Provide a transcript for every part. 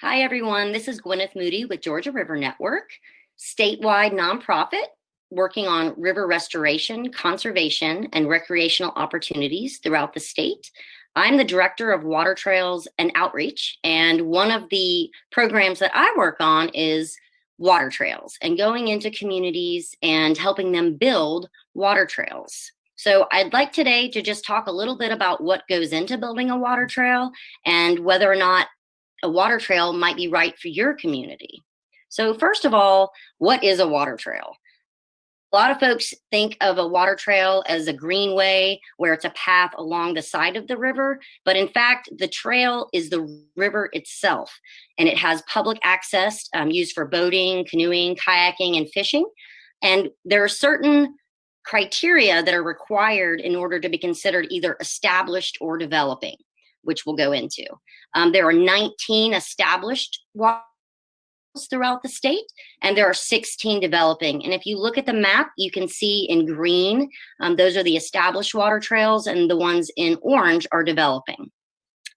Hi, everyone. This is Gwyneth Moody with Georgia River Network, statewide nonprofit working on river restoration, conservation, and recreational opportunities throughout the state. I'm the director of water trails and outreach, and one of the programs that I work on is water trails and going into communities and helping them build water trails. So I'd like today to just talk a little bit about what goes into building a water trail and whether or not a water trail might be right for your community. So, first of all, what is a water trail? A lot of folks think of a water trail as a greenway where it's a path along the side of the river, but in fact, the trail is the river itself, and it has public access used for boating, canoeing, kayaking, and fishing. And there are certain criteria that are required in order to be considered either established or developing, which we'll go into. There are 19 established water throughout the state, and there are 16 developing. And if you look at the map, you can see in green, those are the established water trails, and the ones in orange are developing.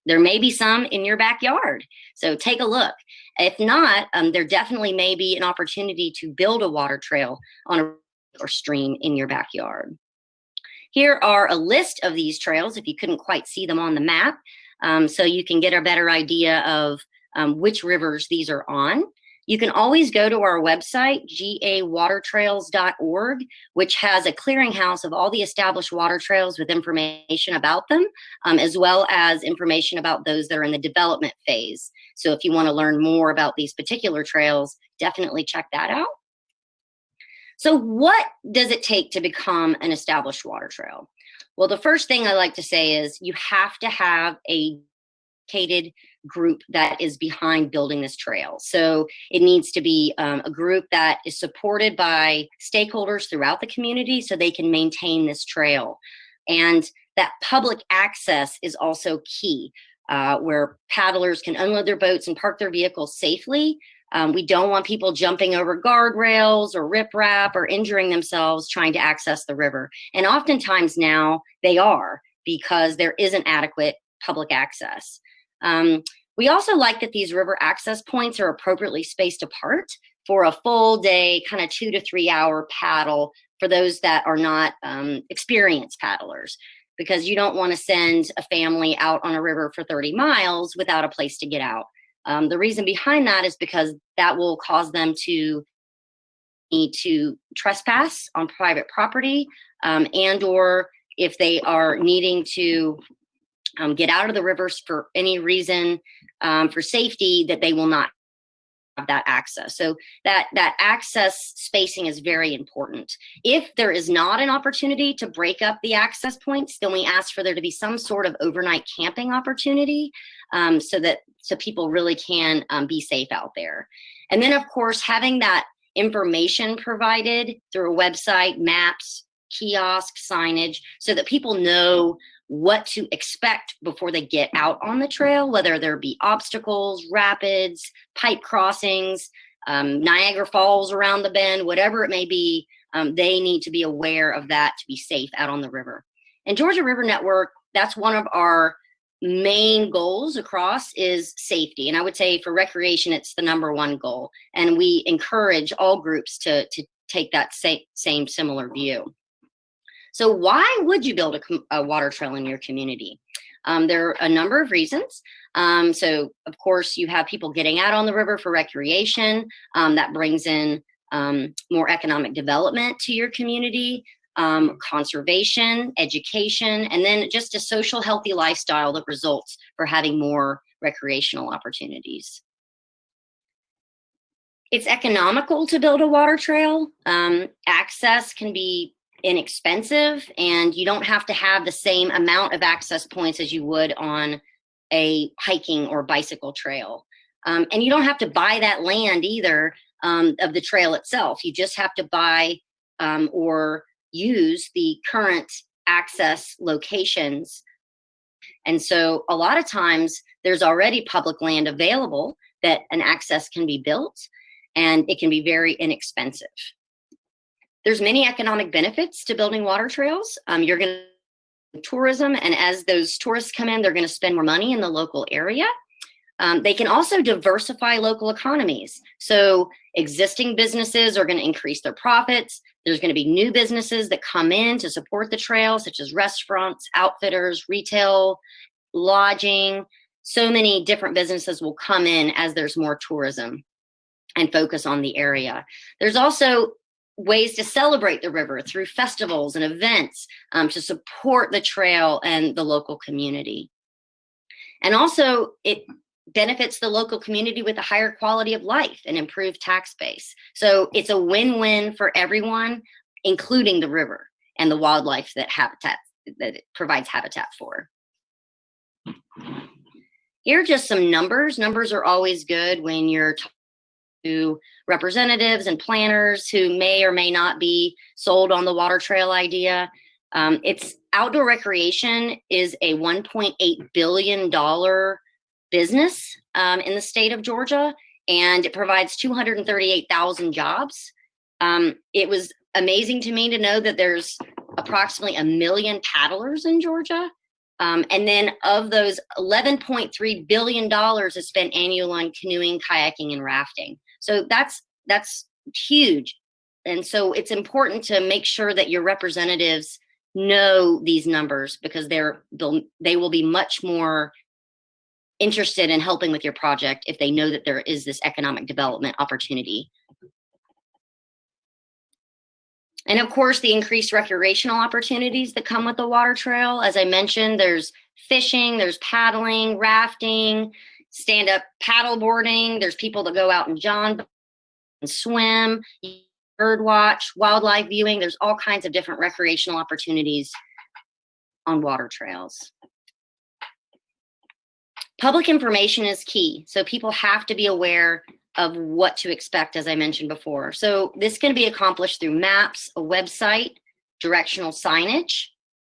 There may be some in your backyard, so take a look. If not, there definitely may be an opportunity to build a water trail on a or stream in your backyard. Here are a list of these trails if you couldn't quite see them on the map, so you can get a better idea of which rivers these are on. You can always go to our website, gawatertrails.org, which has a clearinghouse of all the established water trails with information about them, as well as information about those that are in the development phase. So if you want to learn more about these particular trails, definitely check that out. So what does it take to become an established water trail? Well, the first thing I like to say is you have to have a dedicated group that is behind building this trail. So it needs to be a group that is supported by stakeholders throughout the community so they can maintain this trail. And that public access is also key, where paddlers can unload their boats and park their vehicles safely. We don't want people jumping over guardrails or riprap or injuring themselves trying to access the river. And oftentimes now they are, because there isn't adequate public access. We also like that these river access points are appropriately spaced apart for a full day, kind of 2 to 3 hour paddle for those that are not experienced paddlers, because you don't want to send a family out on a river for 30 miles without a place to get out. The reason behind that is because that will cause them to need to trespass on private property, and or if they are needing to get out of the rivers for any reason, for safety, that they will not have that access. So that access spacing is very important. If there is not an opportunity to break up the access points, then we ask for there to be some sort of overnight camping opportunity, so people really can be safe out there. And then, of course, having that information provided through a website, maps, kiosk, signage, so that people know what to expect before they get out on the trail, whether there be obstacles, rapids, pipe crossings, Niagara Falls around the bend, whatever it may be, they need to be aware of that to be safe out on the river. And Georgia River Network, that's one of our main goals across is safety. And I would say for recreation, it's the number one goal. And we encourage all groups to take that same similar view. So why would you build a water trail in your community? There are a number of reasons. So of course you have people getting out on the river for recreation. That brings in more economic development to your community, conservation, education, and then just a social healthy lifestyle that results for having more recreational opportunities. It's economical to build a water trail. Access can be inexpensive, and you don't have to have the same amount of access points as you would on a hiking or bicycle trail. And you don't have to buy that land either, of the trail itself. You just have to buy or use the current access locations. And so a lot of times there's already public land available that an access can be built, and it can be very inexpensive. There's many economic benefits to building water trails. You're going to tourism, and as those tourists come in, they're going to spend more money in the local area. They can also diversify local economies. So existing businesses are going to increase their profits. There's going to be new businesses that come in to support the trail, such as restaurants, outfitters, retail, lodging. So many different businesses will come in as there's more tourism and focus on the area. There's also ways to celebrate the river through festivals and events to support the trail and the local community. And also, it benefits the local community with a higher quality of life and improved tax base. So it's a win-win for everyone, including the river and the wildlife that it provides habitat for. Here are just some numbers. Numbers are always good when you're talking to representatives and planners who may or may not be sold on the water trail idea. It's outdoor recreation is a $1.8 billion business in the state of Georgia, and it provides 238,000 jobs. It was amazing to me to know that there's approximately 1 million paddlers in Georgia. And then of those, $11.3 billion is spent annually on canoeing, kayaking, and rafting. So that's huge. And so it's important to make sure that your representatives know these numbers, because they will be much more interested in helping with your project if they know that there is this economic development opportunity. And of course, the increased recreational opportunities that come with the water trail. As I mentioned, there's fishing, there's paddling, rafting, stand-up paddle boarding. There's people that go out and john and swim, bird watch, wildlife viewing. There's all kinds of different recreational opportunities on water trails. Public information is key. So people have to be aware of what to expect, as I mentioned before. So this can be accomplished through maps, a website, directional signage,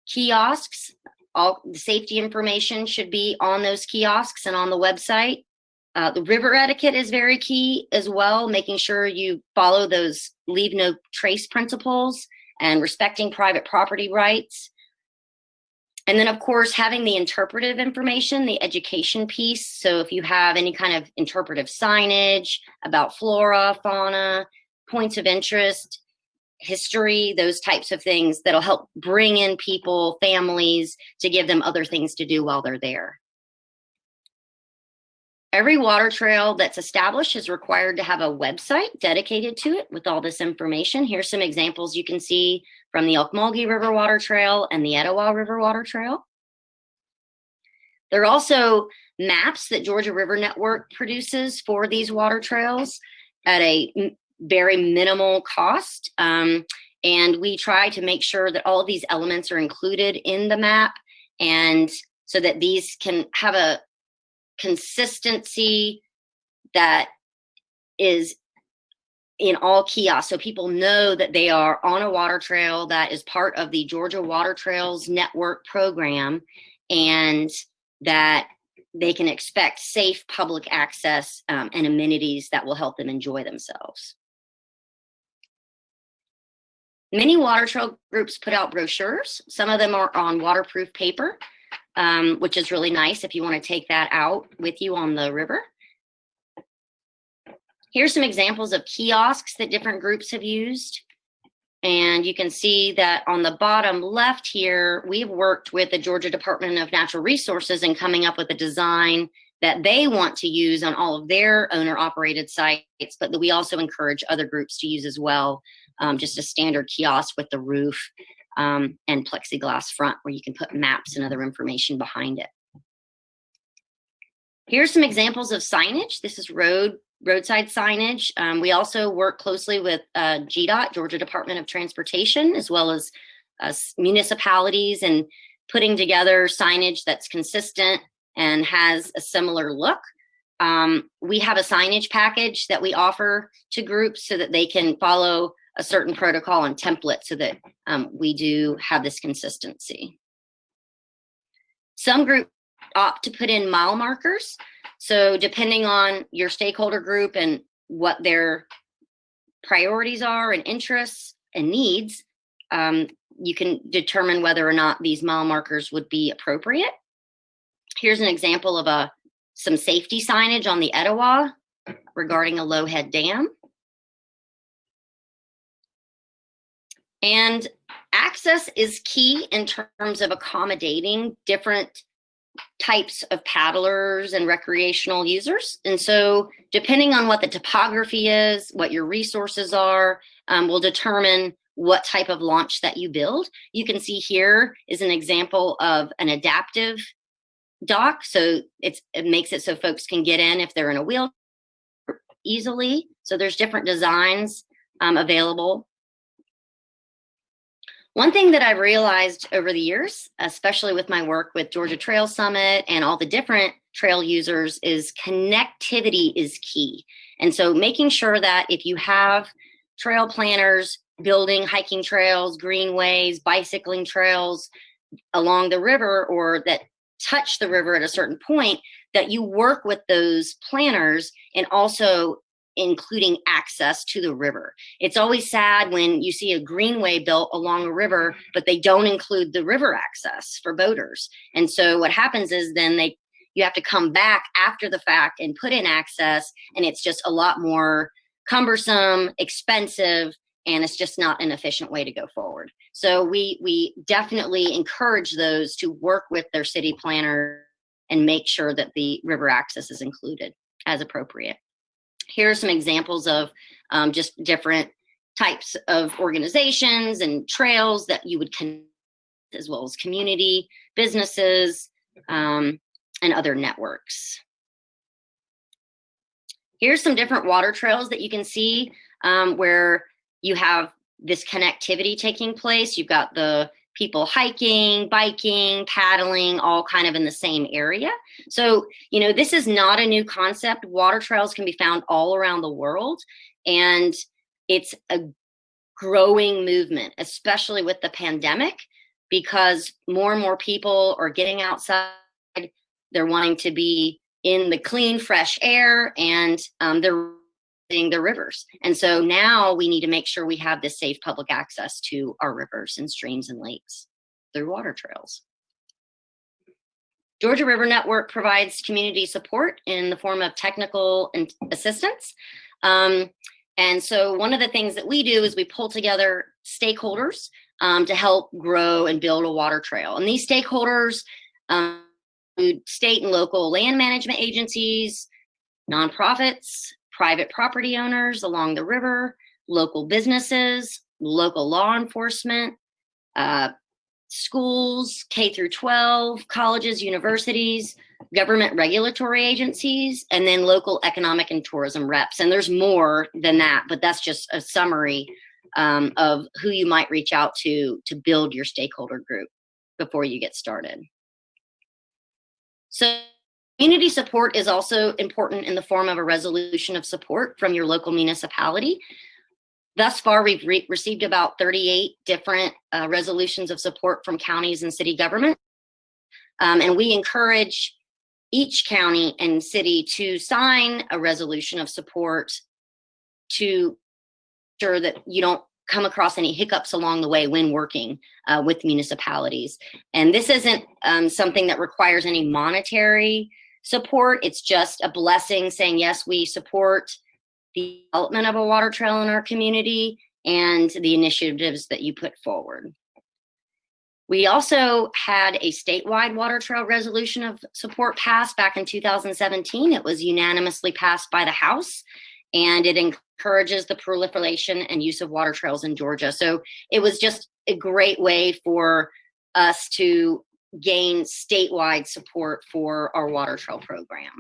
kiosks. All the safety information should be on those kiosks and on the website. The river etiquette is very key as well, making sure you follow those leave no trace principles and respecting private property rights. And then, of course, having the interpretive information, the education piece. So if you have any kind of interpretive signage about flora, fauna, points of interest, history, those types of things that'll help bring in people, families, to give them other things to do while they're there. Every water trail that's established is required to have a website dedicated to it with all this information. Here's some examples you can see from the Ocmulgee River Water Trail and the Etowah River Water Trail. There are also maps that Georgia River Network produces for these water trails at a very minimal cost. And we try to make sure that all of these elements are included in the map, and so that these can have a consistency that is in all kiosks, so people know that they are on a water trail that is part of the Georgia Water Trails Network program, and that they can expect safe public access and amenities that will help them enjoy themselves. Many water trail groups put out brochures. Some of them are on waterproof paper, which is really nice if you want to take that out with you on the river. Here's some examples of kiosks that different groups have used. And you can see that on the bottom left here, we've worked with the Georgia Department of Natural Resources in coming up with a design that they want to use on all of their owner-operated sites, but that we also encourage other groups to use as well. Just a standard kiosk with the roof and plexiglass front where you can put maps and other information behind it. Here's some examples of signage. This is roadside signage. We also work closely with GDOT, Georgia Department of Transportation, as well as municipalities, and putting together signage that's consistent and has a similar look. We have a signage package that we offer to groups so that they can follow a certain protocol and template, so that we do have this consistency. Some groups opt to put in mile markers. So depending on your stakeholder group and what their priorities are and interests and needs, you can determine whether or not these mile markers would be appropriate. Here's an example of a some safety signage on the Etowah regarding a low head dam. And access is key in terms of accommodating different types of paddlers and recreational users. And so depending on what the topography is, what your resources are, will determine what type of launch that you build. You can see here is an example of an adaptive dock. So it makes it so folks can get in if they're in a wheelchair easily. So there's different designs available. One thing that I've realized over the years, especially with my work with Georgia Trail Summit and all the different trail users, is connectivity is key. And so making sure that if you have trail planners building hiking trails, greenways, bicycling trails along the river, or that touch the river at a certain point, that you work with those planners and also including access to the river. It's always sad when you see a greenway built along a river, but they don't include the river access for boaters. And so what happens is then you have to come back after the fact and put in access, and it's just a lot more cumbersome, expensive, and it's just not an efficient way to go forward. So we definitely encourage those to work with their city planner and make sure that the river access is included as appropriate. Here are some examples of just different types of organizations and trails that you would connect, as well as community, businesses, and other networks. Here's some different water trails that you can see where you have this connectivity taking place. You've got the people hiking, biking, paddling, all kind of in the same area. So, this is not a new concept. Water trails can be found all around the world, and it's a growing movement, especially with the pandemic, because more and more people are getting outside. They're wanting to be in the clean, fresh air, and they're the rivers. And so now we need to make sure we have this safe public access to our rivers and streams and lakes through water trails. Georgia River Network provides community support in the form of technical assistance. And so one of the things that we do is we pull together stakeholders to help grow and build a water trail. And these stakeholders include state and local land management agencies, nonprofits, private property owners along the river, local businesses, local law enforcement, schools, K through 12, colleges, universities, government regulatory agencies, and then local economic and tourism reps. And there's more than that, but that's just a summary of who you might reach out to build your stakeholder group before you get started. So community support is also important in the form of a resolution of support from your local municipality. Thus far, we've received about 38 different resolutions of support from counties and city government. And we encourage each county and city to sign a resolution of support to ensure that you don't come across any hiccups along the way when working with municipalities. And this isn't something that requires any monetary support. It's just a blessing saying, yes, we support the development of a water trail in our community and the initiatives that you put forward. We also had a statewide water trail resolution of support passed back in 2017. It was unanimously passed by the House, and it encourages the proliferation and use of water trails in Georgia. So it was just a great way for us to gain statewide support for our water trail program.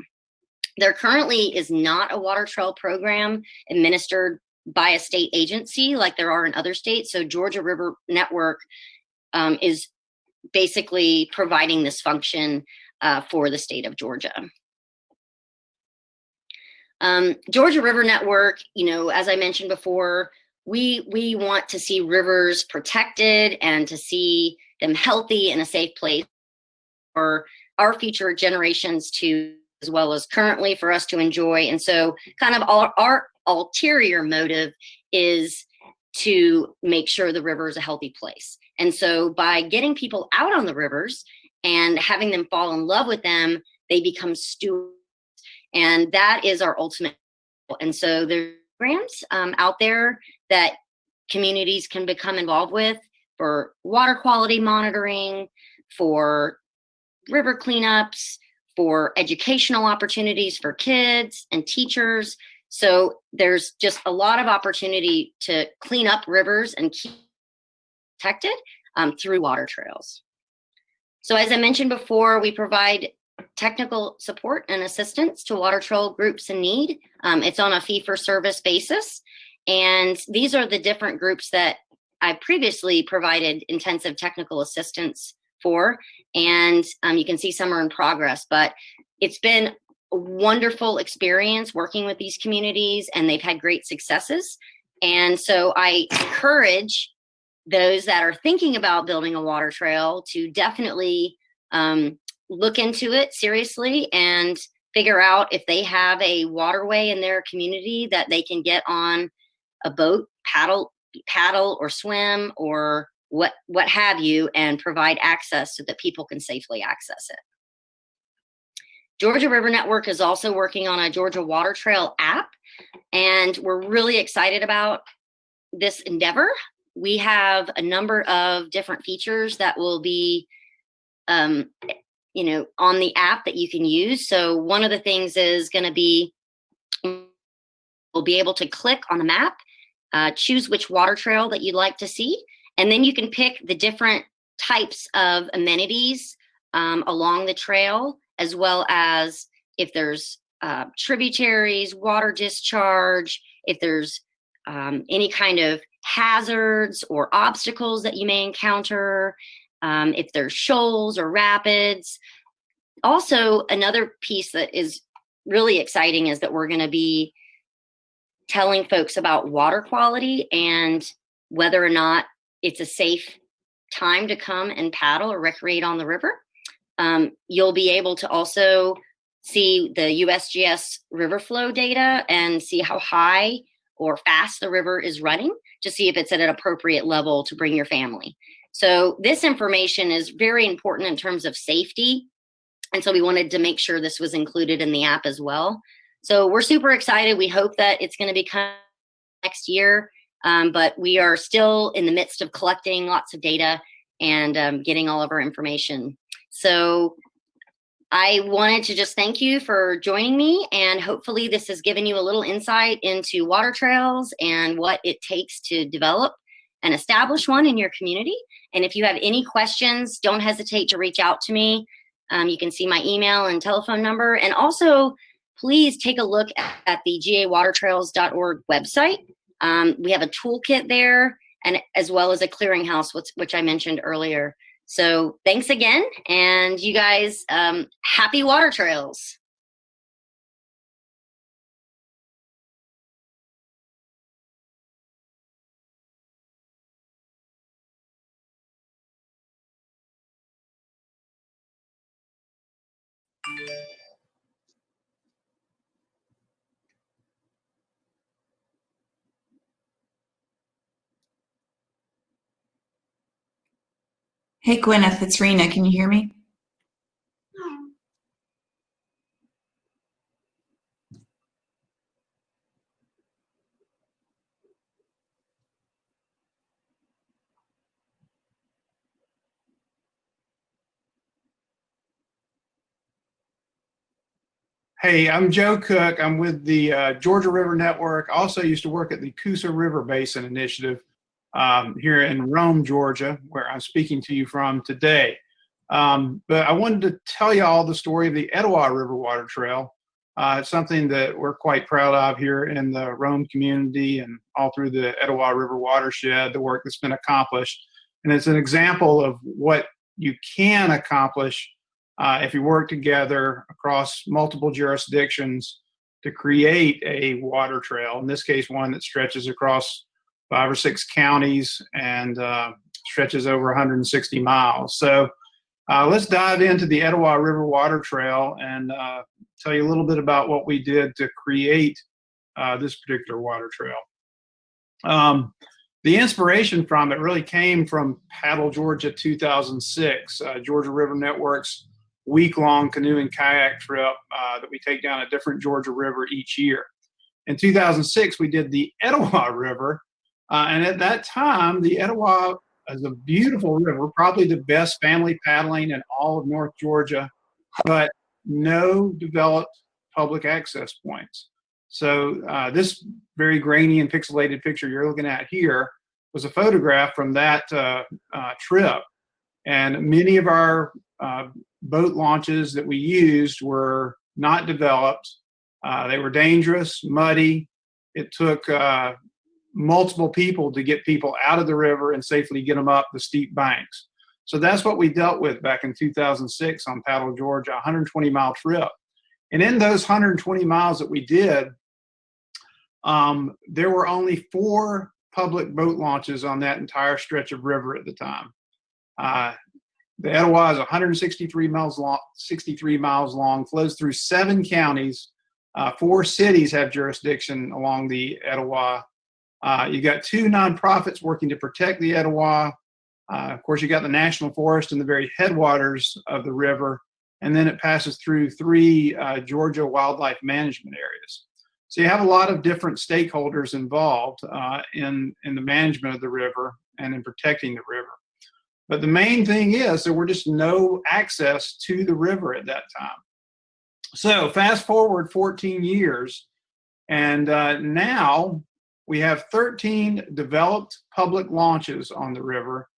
There currently is not a water trail program administered by a state agency like there are in other states. So Georgia River Network is basically providing this function for the state of Georgia. Georgia River Network, as I mentioned before, we want to see rivers protected and to see them healthy and a safe place for our future generations to, as well as currently for us to enjoy. And so kind of our ulterior motive is to make sure the river is a healthy place. And so by getting people out on the rivers and having them fall in love with them, they become stewards And that is our ultimate goal. And so there's programs out there that communities can become involved with for water quality monitoring, for river cleanups, for educational opportunities for kids and teachers. So there's just a lot of opportunity to clean up rivers and keep protected through water trails. So as I mentioned before, we provide technical support and assistance to water trail groups in need. It's on a fee-for-service basis. And these are the different groups that I previously provided intensive technical assistance for. And you can see some are in progress, but it's been a wonderful experience working with these communities, and they've had great successes. And so I encourage those that are thinking about building a water trail to definitely look into it seriously and figure out if they have a waterway in their community that they can get on a boat, paddle or swim or what have you, and provide access so that people can safely access it. Georgia River Network is also working on a Georgia Water Trail app, and we're really excited about this endeavor. We have a number of different features that will be on the app that you can use. So one of the things is going to be, we'll be able to click on the map, choose which water trail that you'd like to see, and then you can pick the different types of amenities along the trail, as well as if there's tributaries, water discharge, if there's any kind of hazards or obstacles that you may encounter, if there's shoals or rapids. Also, another piece that is really exciting is that we're going to be telling folks about water quality and whether or not it's a safe time to come and paddle or recreate on the river. You'll be able to also see the USGS river flow data and see how high or fast the river is running to see if it's at an appropriate level to bring your family. So this information is very important in terms of safety. And so we wanted to make sure this was included in the app as well. So we're super excited. We hope that it's going to become next year, but we are still in the midst of collecting lots of data and getting all of our information. So I wanted to just thank you for joining me, and hopefully this has given you a little insight into water trails and what it takes to develop and establish one in your community. And if you have any questions, don't hesitate to reach out to me. You can see my email and telephone number. And also, please take a look at the gawatertrails.org website. We have a toolkit there, and as well as a clearinghouse, which I mentioned earlier. So thanks again, and you guys, happy water trails. Hey, Gwyneth, it's Rena. Can you hear me? Hey, I'm Joe Cook. I'm with the Georgia River Network. I also used to work at the Coosa River Basin Initiative here in Rome, Georgia, where I'm speaking to you from today. But I wanted to tell you all the story of the Etowah River Water Trail. It's something that we're quite proud of here in the Rome community and all through the Etowah River watershed, the work that's been accomplished. And it's an example of what you can accomplish if you work together across multiple jurisdictions to create a water trail, in this case, one that stretches across 5 or 6 counties and stretches over 160 miles. So let's dive into the Etowah River Water Trail and tell you a little bit about what we did to create this particular water trail. The inspiration from it really came from Paddle Georgia 2006, Georgia River Network's week-long canoe and kayak trip that we take down a different Georgia river each year. In 2006, we did the Etowah River, and at that time, the Etowah is a beautiful river, probably the best family paddling in all of North Georgia, but no developed public access points. So this very grainy and pixelated picture you're looking at here was a photograph from that trip. And many of our boat launches that we used were not developed. They were dangerous, muddy. It took multiple people to get people out of the river and safely get them up the steep banks. So that's what we dealt with back in 2006 on Paddle Georgia, a 120-mile trip. And in those 120 miles that we did, there were only 4 public boat launches on that entire stretch of river at the time. The Etowah is 163 miles long, flows through 7 counties. 4 cities have jurisdiction along the Etowah. You got 2 nonprofits working to protect the Etowah. Of course, you got the National Forest in the very headwaters of the river, and then it passes through 3 Georgia wildlife management areas. So you have a lot of different stakeholders involved in the management of the river and in protecting the river. But the main thing is there were just no access to the river at that time. So fast forward 14 years, and now we have 13 developed public launches on the river.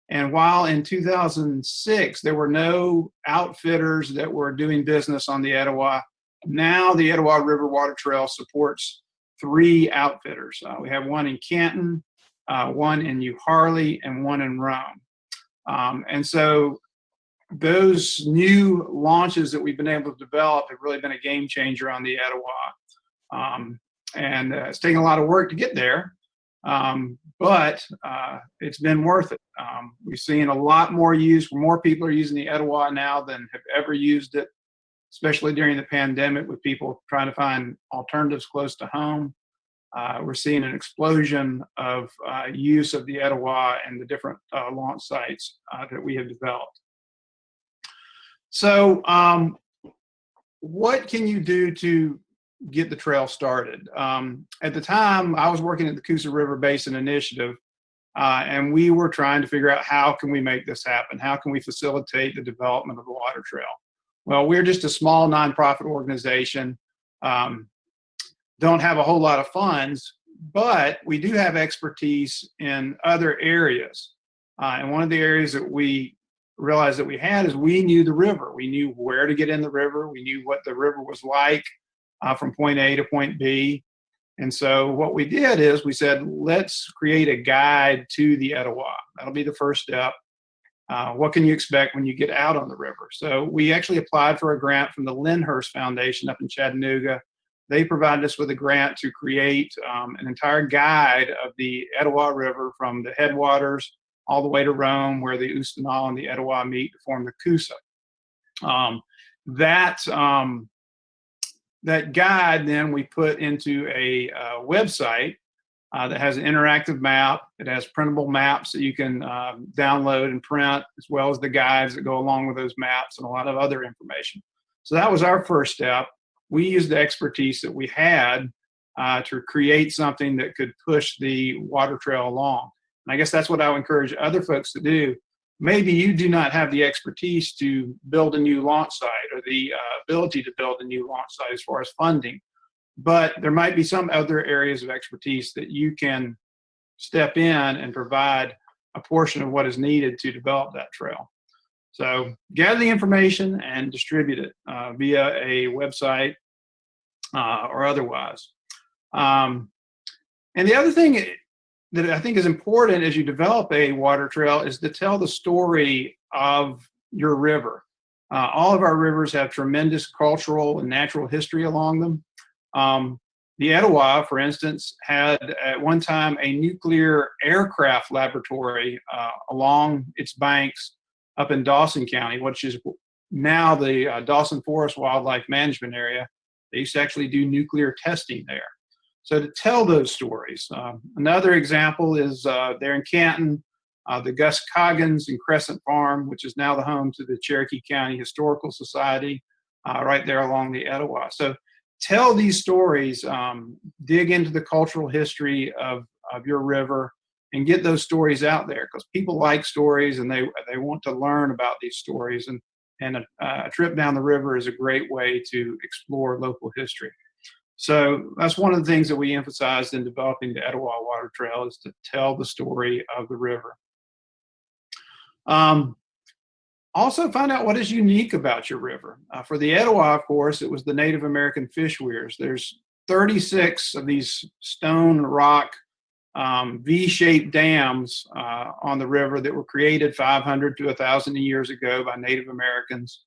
And while in 2006 there were no outfitters that were doing business on the Etowah, now the Etowah River Water Trail supports 3 outfitters. We have one in Canton, one in New Harley, and one in Rome. And so those new launches that we've been able to develop have really been a game changer on the Etowah. And it's taken a lot of work to get there, but it's been worth it. We've seen a lot more use. More people are using the Etowah now than have ever used it, especially during the pandemic with people trying to find alternatives close to home. We're seeing an explosion of use of the Etowah and the different launch sites that we have developed. So what can you do to get the trail started? At the time, I was working at the Coosa River Basin Initiative, and we were trying to figure out how can we make this happen? How can we facilitate the development of the water trail? Well, we're just a small nonprofit organization, don't have a whole lot of funds, but we do have expertise in other areas. And one of the areas that we realized that we had is we knew the river. We knew where to get in the river. We knew what the river was like from point A to point B. And so what we did is we said, let's create a guide to the Etowah. That'll be the first step. What can you expect when you get out on the river? So we actually applied for a grant from the Lyndhurst Foundation up in Chattanooga. They provided us with a grant to create an entire guide of the Etowah River from the headwaters all the way to Rome, where the Oostenaula and the Etowah meet to form the Coosa. That guide then we put into a website that has an interactive map. It has printable maps that you can download and print, as well as the guides that go along with those maps and a lot of other information. So that was our first step. We used the expertise that we had to create something that could push the water trail along. And I guess that's what I would encourage other folks to do. Maybe you do not have the expertise to build a new launch site or the ability to build a new launch site as far as funding, but there might be some other areas of expertise that you can step in and provide a portion of what is needed to develop that trail. So gather the information and distribute it via a website or otherwise. And the other thing that I think is important as you develop a water trail is to tell the story of your river. All of our rivers have tremendous cultural and natural history along them. The Etowah, for instance, had at one time a nuclear aircraft laboratory along its banks up in Dawson County, which is now the Dawson Forest Wildlife Management Area. They used to actually do nuclear testing there. So to tell those stories. Another example is there in Canton, the Gus Coggins and Crescent Farm, which is now the home to the Cherokee County Historical Society, right there along the Etowah. So tell these stories, dig into the cultural history of your river, and get those stories out there, because people like stories and they want to learn about these stories. And a trip down the river is a great way to explore local history. So that's one of the things that we emphasized in developing the Etowah Water Trail, is to tell the story of the river. Also find out what is unique about your river. For the Etowah, of course, it was the Native American fish weirs. There's 36 of these stone rock V-shaped dams on the river that were created 500 to 1,000 years ago by Native Americans.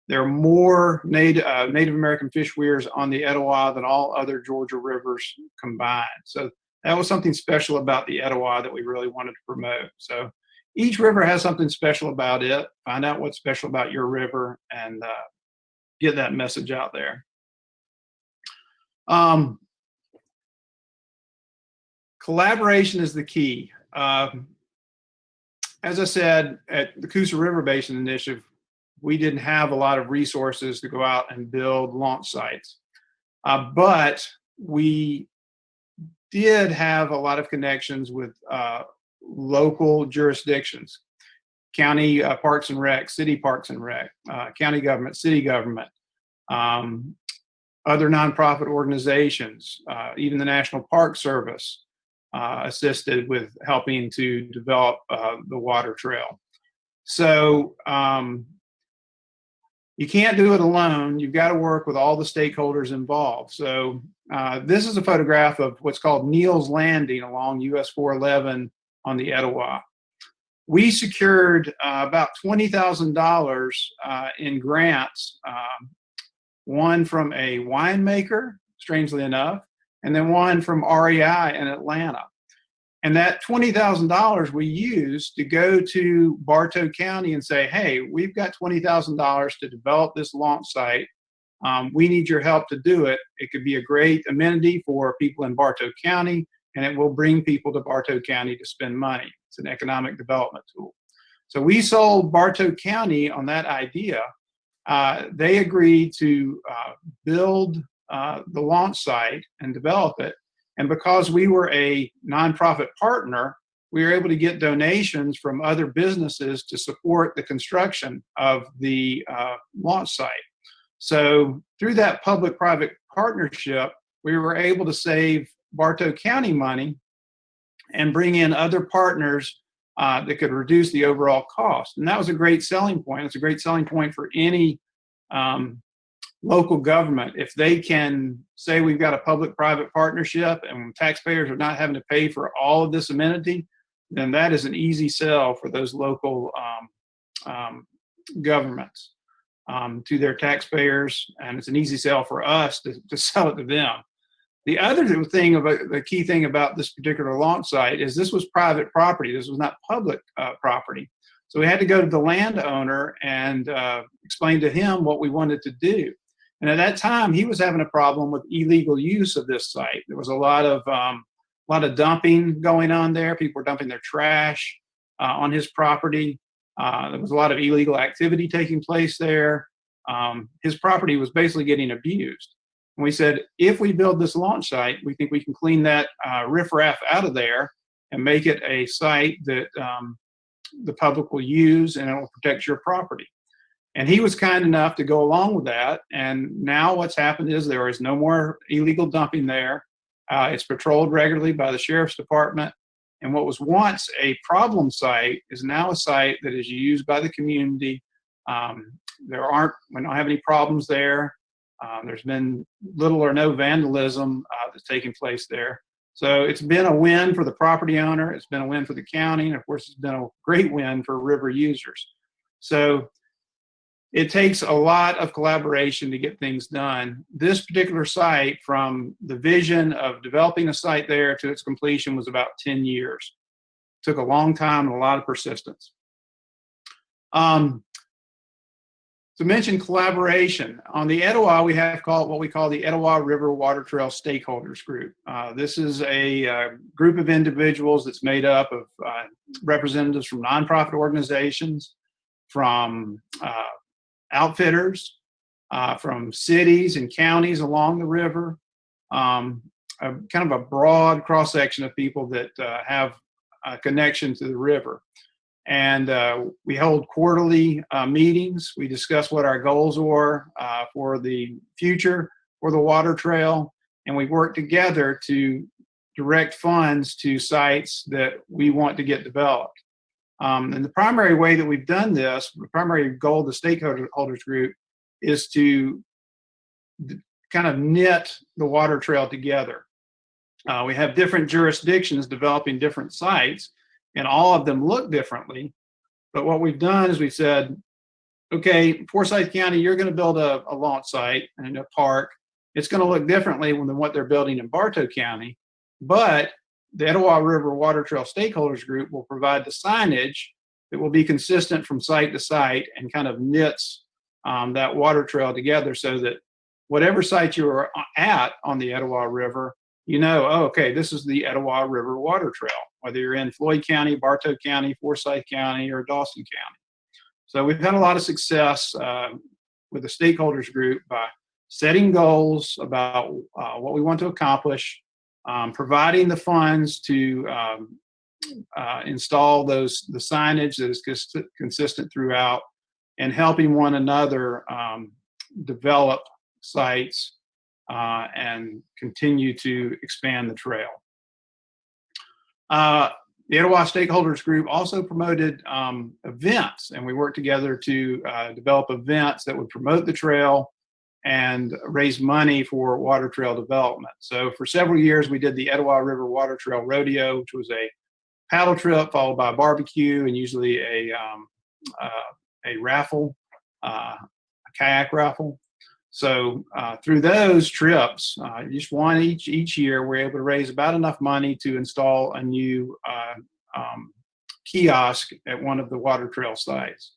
There are more Native American fish weirs on the Etowah than all other Georgia rivers combined. So that was something special about the Etowah that we really wanted to promote. So each river has something special about it. Find out what's special about your river and get that message out there. Collaboration is the key. As I said, at the Coosa River Basin Initiative, we didn't have a lot of resources to go out and build launch sites. But we did have a lot of connections with local jurisdictions, county parks and rec, city parks and rec, county government, city government, other nonprofit organizations, even the National Park Service assisted with helping to develop the water trail. So you can't do it alone. You've got to work with all the stakeholders involved. So this is a photograph of what's called Neal's Landing along US 411 on the Etowah. We secured about $20,000 in grants, one from a winemaker, strangely enough, and then one from REI in Atlanta. And that $20,000 we used to go to Bartow County and say, hey, we've got $20,000 to develop this launch site. We need your help to do it. It could be a great amenity for people in Bartow County, and it will bring people to Bartow County to spend money. It's an economic development tool. So we sold Bartow County on that idea. They agreed to build the launch site and develop it. And because we were a nonprofit partner, we were able to get donations from other businesses to support the construction of the launch site. So through that public-private partnership, we were able to save Bartow County money and bring in other partners that could reduce the overall cost. And that was a great selling point. It's a great selling point for any local government. If they can say we've got a public-private partnership and taxpayers are not having to pay for all of this amenity, then that is an easy sell for those local governments to their taxpayers, and it's an easy sell for us to sell it to them. The other thing about the key thing about this particular launch site is this was private property. This was not public property. So we had to go to the landowner and explain to him what we wanted to do. And at that time, he was having a problem with illegal use of this site. There was a lot of dumping going on there. People were dumping their trash on his property. There was a lot of illegal activity taking place there. His property was basically getting abused. And we said, if we build this launch site, we think we can clean that riffraff out of there and make it a site that the public will use, and it will protect your property. And he was kind enough to go along with that. And now what's happened is there is no more illegal dumping there. It's patrolled regularly by the sheriff's department. And what was once a problem site is now a site that is used by the community. We don't have any problems there. There's been little or no vandalism that's taking place there. So it's been a win for the property owner. It's been a win for the county. And of course, it's been a great win for river users. So it takes a lot of collaboration to get things done. This particular site, from the vision of developing a site there to its completion, was about 10 years. It took a long time and a lot of persistence. To mention collaboration, on the Etowah, we have what we call the Etowah River Water Trail Stakeholders Group. This is a group of individuals that's made up of representatives from nonprofit organizations, from outfitters, from cities and counties along the river, kind of a broad cross-section of people that have a connection to the river. And we hold quarterly meetings. We discuss what our goals are for the future for the water trail, and we work together to direct funds to sites that we want to get developed. And the primary way that we've done this, the primary goal of the stakeholders group, is to kind of knit the water trail together. We have different jurisdictions developing different sites, and all of them look differently. But what we've done is we've said, okay, Forsyth County, you're going to build a launch site and a park. It's going to look differently than what they're building in Bartow County. But the Etowah River Water Trail Stakeholders Group will provide the signage that will be consistent from site to site and kind of knits that water trail together so that whatever site you're at on the Etowah River, you know, oh, okay, this is the Etowah River Water Trail, whether you're in Floyd County, Bartow County, Forsyth County, or Dawson County. So we've had a lot of success with the stakeholders group by setting goals about what we want to accomplish, providing the funds to install the signage that is consistent throughout, and helping one another develop sites and continue to expand the trail. The Etowah Stakeholders Group also promoted events, and we worked together to develop events that would promote the trail and raise money for water trail development. So for several years, we did the Etowah River Water Trail Rodeo, which was a paddle trip followed by a barbecue and usually a raffle, a kayak raffle. So through those trips, just one each year, we're able to raise about enough money to install a new kiosk at one of the water trail sites.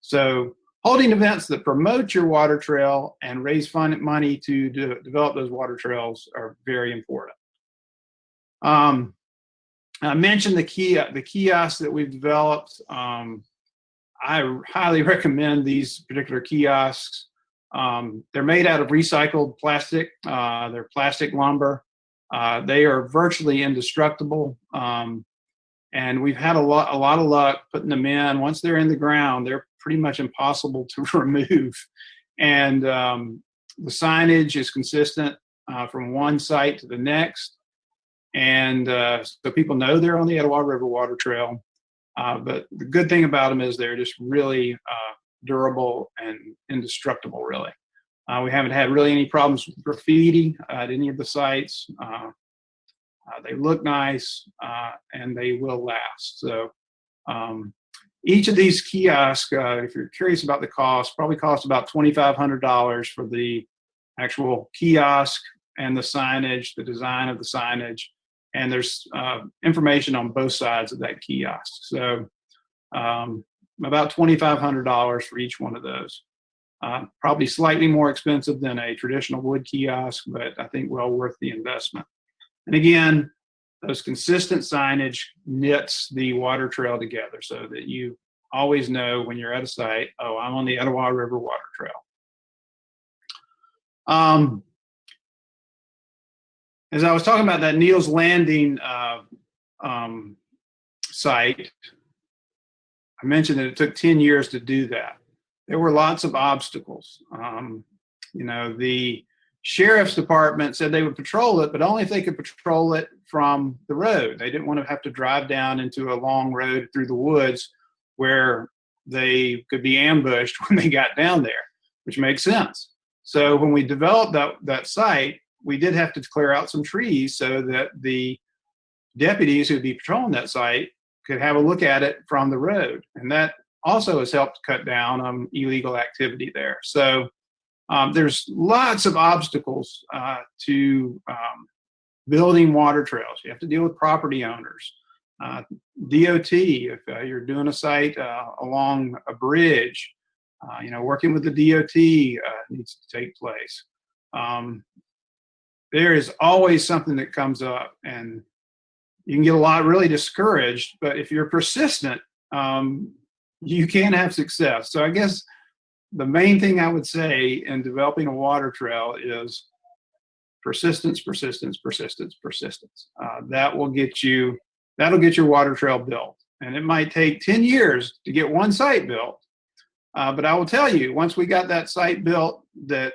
So holding events that promote your water trail and raise money to develop those water trails are very important. I mentioned the kiosks that we've developed. I highly recommend these particular kiosks. They're made out of recycled plastic. They're plastic lumber. They are virtually indestructible. And we've had a lot of luck putting them in. Once they're in the ground, they're pretty much impossible to remove. And the signage is consistent from one site to the next. And so people know they're on the Etowah River Water Trail. But the good thing about them is they're just really durable and indestructible, really. We haven't had really any problems with graffiti at any of the sites. They look nice and they will last. So each of these kiosks, if you're curious about the cost, probably costs about $2,500 for the actual kiosk and the signage, the design of the signage. And there's information on both sides of that kiosk. So about $2,500 for each one of those. Probably slightly more expensive than a traditional wood kiosk, but I think well worth the investment. And again, those consistent signage knits the water trail together so that you always know when you're at a site, oh, I'm on the Etowah River Water Trail. As I was talking about that Neil's Landing site, I mentioned that it took 10 years to do that. There were lots of obstacles. The sheriff's department said they would patrol it, but only if they could patrol it from the road. They didn't want to have to drive down into a long road through the woods where they could be ambushed when they got down there, which makes sense. So when we developed that site, we did have to clear out some trees so that the deputies who would be patrolling that site could have a look at it from the road. And that also has helped cut down on illegal activity there. So there's lots of obstacles to building water trails. You have to deal with property owners. DOT, if you're doing a site along a bridge, Working with the DOT needs to take place. There is always something that comes up, and you can get a lot really discouraged, but if you're persistent, you can have success. So I guess the main thing I would say in developing a water trail is persistence, persistence, persistence, persistence. That'll get your water trail built. And it might take 10 years to get one site built. But I will tell you, once we got that site built that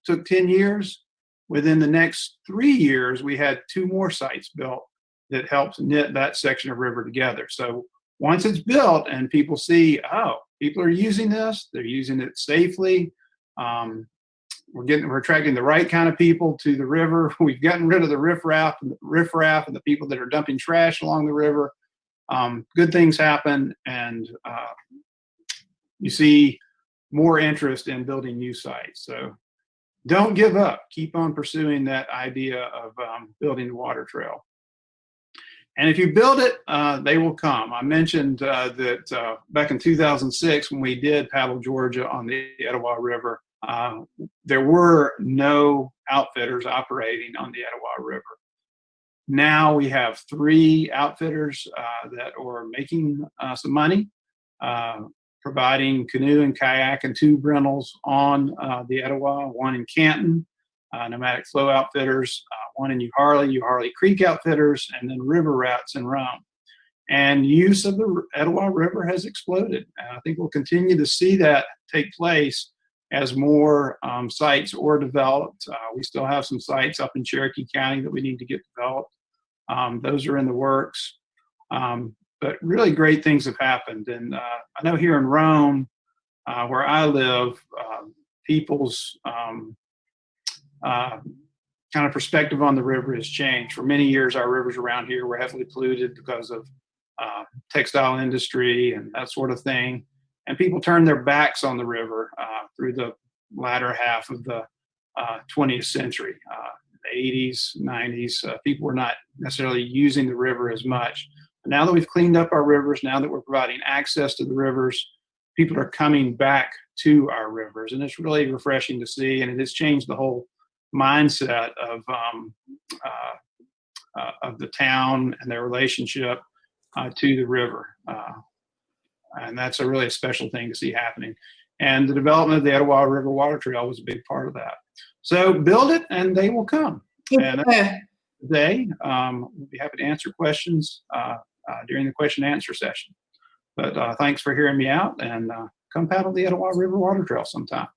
took 10 years, within the next 3 years, we had 2 more sites built that helped knit that section of river together. So once it's built and people see, oh, people are using this, they're using it safely. We're attracting the right kind of people to the river. We've gotten rid of the riffraff and the people that are dumping trash along the river. Good things happen, and you see more interest in building new sites. So don't give up. Keep on pursuing that idea of building the water trail. And if you build it, they will come. I mentioned that back in 2006, when we did Paddle Georgia on the Etowah River, there were no outfitters operating on the Etowah River. Now we have 3 outfitters that are making some money, providing canoe and kayak and tube rentals on the Etowah, one in Canton, Nomadic Flow Outfitters, one in Uharli Creek Outfitters, and then River Rats in Rome. And use of the Etowah River has exploded. And I think we'll continue to see that take place as more sites are developed. We still have some sites up in Cherokee County that we need to get developed. Those are in the works. But really great things have happened. And I know here in Rome, where I live, people's kind of perspective on the river has changed. For many years, our rivers around here were heavily polluted because of textile industry and that sort of thing. And people turned their backs on the river through the latter half of the 20th century. The 80s, 90s, people were not necessarily using the river as much. But now that we've cleaned up our rivers, now that we're providing access to the rivers, people are coming back to our rivers. And it's really refreshing to see, and it has changed the whole mindset of the town and their relationship to the river. And that's a really special thing to see happening. And the development of the Etowah River Water Trail was a big part of that. So build it and they will come. And today, we'll be happy to answer questions during the question and answer session. But thanks for hearing me out, and come paddle the Etowah River Water Trail sometime.